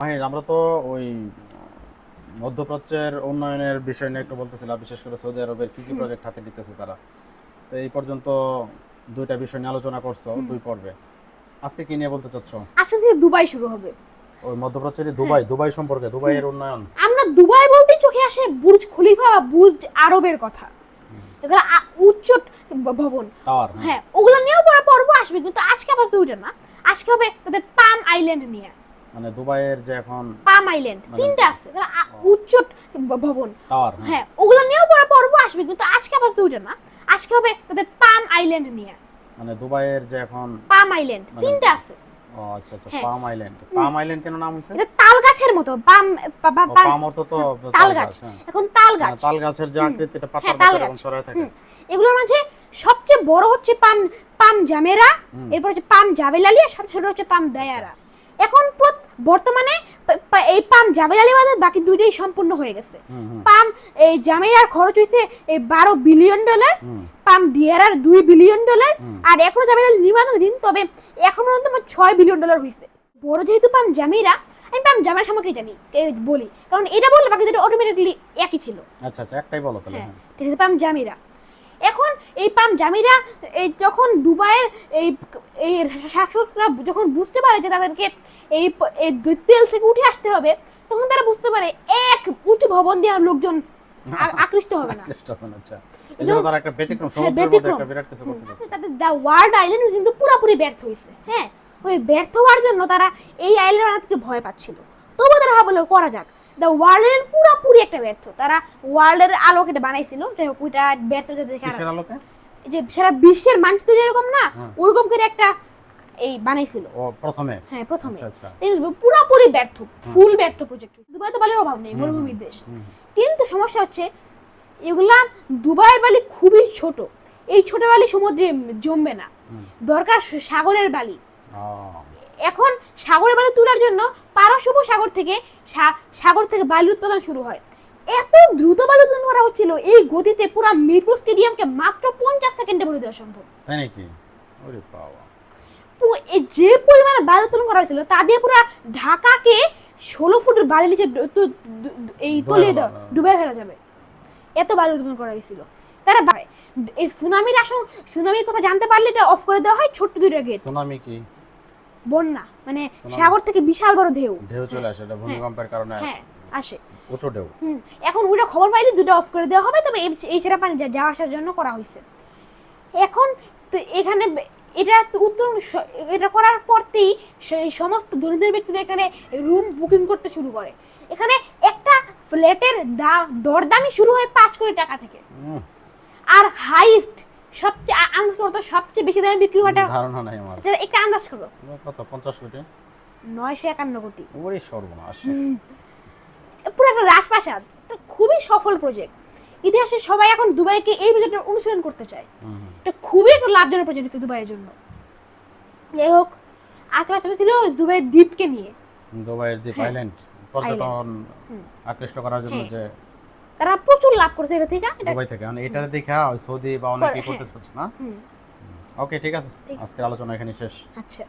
মাহির, আমরা তো ওই মধ্যপ্রাচ্যের উন্নয়নের বিষয় নিয়ে একটু বলতেছিলাম, বিশেষ করে সৌদি আরবের কি কি প্রজেক্ট হাতে নিতেছে তারা। তো এই পর্যন্ত দুইটা বিষয় নিয়ে আলোচনা করছো দুই পর্বে। আজকে কি নিয়ে বলতে চাচ্ছ? আজকে থেকে দুবাই শুরু হবে। ওই মধ্যপ্রাচ্যের দুবাই সম্পর্কে, দুবাইয়ের উন্নয়ন। আমরা দুবাই বলতে চোখে আসে বুর্জ খলিফা বা বুর্জ আরবের কথা। এগুলো উচ্চ ভবন, টাওয়ার। হ্যাঁ, ওগুলো নিয়েও পরে পর্ব আসবে, কিন্তু আজকে আবার দুইটা না, আজকে হবে তাদের পাম আইল্যান্ড নিয়ে। মানে দুবাইয়ের যে এখন পাম আইল্যান্ড তিনটা আছে, এগুলো উচ্চ ভবন, টাওয়ার। হ্যাঁ, ওগুলো নিয়েও পরে পর্ব আসবে, কিন্তু আজকে আবার দুইটা না, আজকে হবে তাদের পাম আইল্যান্ড নিয়ে। মানে দুবাইয়ের যে এখন পাম আইল্যান্ড তিনটা আছে। ও আচ্ছা আচ্ছা, হ্যাঁ। পাম আইল্যান্ড। পাম আইল্যান্ড কেন নাম হয়েছে? এটা তাল গাছের মতো, পাম পাম অর্থ তো তাল গাছ। হ্যাঁ। এখন তাল গাছ, তাল গাছের যে আকৃতিটা পাতার হ্যাঁ, তাল মতো গাছ। এরকম ছড়ায় থাকে। এগুলোর মাঝে সবচেয়ে বড় হচ্ছে পাম পাম জামেরা, এরপর হচ্ছে পাম জাবেলালি, আর সবচেয়ে ছোট হচ্ছে পাম দায়ারা। এখন বর্তমানে এই পাম জাবেলালি বাদে বাকি দুইটাই সম্পূর্ণ হয়ে গেছে। পাম এই জামেরার খরচ হয়েছে এই $12 বিলিয়ন, পাম দিয়ারার $2 বিলিয়ন, আর এখনো জাবেলালি নির্মাণাধীন, তবে এখন পর্যন্ত $6 বিলিয়ন হয়েছে। বড় যেহেতু পাম জামিরা, আমি পাম জামেরা সম্পর্কে জানি, বলি, কারণ এটা বললে বাকি দুটো অটোমেটিকলি একই ছিল। আচ্ছা আচ্ছা, একটাই বলো তাহলে। হ্যাঁ, ঠিক আছে, পাম জামিরা। এখন এই পাম জামিরা এই যখন দুবাইয়ের এই এই শাসকরা যখন বুঝতে পারে যে তাদেরকে এই এই তেল থেকে উঠে আসতে হবে, তখন তারা বুঝতে পারে এক উঁচু ভবন দিয়ে লোকজন আকৃষ্ট হবে না। আচ্ছা, এজন্য তারা একটা ব্যতিক্রম, সমুদ্রের মধ্যে একটা বিরাট কিছু করতে যাচ্ছে। তাদের দা ওয়ার্ল্ড আইল্যান্ড কিন্তু পুরোপুরি ব্যর্থ হয়েছে। হ্যাঁ, ওই ব্যর্থ হওয়ার জন্য তারা এই আইল্যান্ড বানাতে ভয় পাচ্ছিল, তবুও তারা ভাবলো করা যাক। দ্য ওয়ার্ল্ডের পুরোপুরি একটা ব্যর্থ, তারা ওয়ার্ল্ডের আলোকে এটা বানাইছিল, যাই হোক ওইটা ব্যর্থ দেখে যে সারা বিশ্বের মানচিত্র যেরকম না, ওরকম করে একটা এই বানাইছিল প্রথমে। হ্যাঁ, প্রথমে আচ্ছা। পুরোপুরি ব্যর্থ, ফুল ব্যর্থ প্রজেক্ট। দুবাই তো বালির অভাব নেই, মরুভূমির দেশ, কিন্তু সমস্যা হচ্ছে এগুলা দুবাইয়ের বালি খুবই ছোট, এই ছোট বালি সমুদ্রে জমবে না, দরকার সাগরের বালি। এখন সাগরের বালি তোলার জন্য পারস্য উপসাগর থেকে সাগর থেকে বালি উৎপাদন শুরু হয়। এত দ্রুত বালি উৎপাদন করা হচ্ছিল, এই গতিতে পুরো মিরপুর স্টেডিয়ামকে মাত্র 50 সেকেন্ডে ভরে দেওয়া সম্ভব। তাই নাকি? ওরে বাবা, যে পরিমাণে বালি উৎপাদন করা হয়েছিল তা দিয়ে পুরো ঢাকাকে 16 ফুট বালি নিচে এই তলিয়ে দেওয়া, ডুবে ফেলা যাবে, এত বালি উৎপাদন করা হয়েছিল। তারা এই সুনামির কথা জানতে পারলে এটা অফ করে দেওয়া হয়, ছোট্ট দুইটা গেট। সুনামি কি? বন্যা, মানে সাগর থেকে বিশাল বড় ঢেউ চলে আসে, এটা ভূমিকম্পের কারণে আসে, উঁচু ঢেউ। এখন ওইটা খবর পাইলে দুটো অফ করে দেওয়া হবে, তবে এই ছেড়া পানি যাওয়া আসার জন্য করা হয়েছে। এখন তো এখানে এটা উত্তর, এটা করার পরতেই সেই সমস্ত ধনীদের ব্যক্তিরা এখানে রুম বুকিং করতে শুরু করে। এখানে একটা ফ্ল্যাটের দরদামই শুরু হয় 5 কোটি টাকা থেকে, আর হাইস্ট সবচেয়ে আন্দাজ করো তো সবচেয়ে বেশি দামে বিক্রি হওয়াটা ধারণা নাই আমার। আচ্ছা, একটা আন্দাজ করো কত? 50 কোটি? 951 কোটি। ওরে সর্বনাশ! পুরো একটা রাজপ্রাসাদ, খুবই সফল প্রজেক্ট। ইতিহাসে সবাই এখন দুবাইকে এই প্রজেক্টের অনুসরণ করতে চায়। এটা খুবই একটা লাভজনক প্রজেক্ট হচ্ছে দুবাইয়ের জন্য। যাই হোক, আজকে আলোচনা ছিল দুবাইয়ের দ্বীপকে নিয়ে, দুবাইয়ের দ্বীপ আইল্যান্ড পর্যটন আকৃষ্ট করার জন্য যে তারা প্রচুর লাভ করছে এটা থেকে, দুবাই থেকে। মানে এটা দেখে সৌদি বা অনেকেই করতে চাচ্ছে না। ওকে, ঠিক আছে, আজকের আলোচনা এখানে শেষ। আচ্ছা।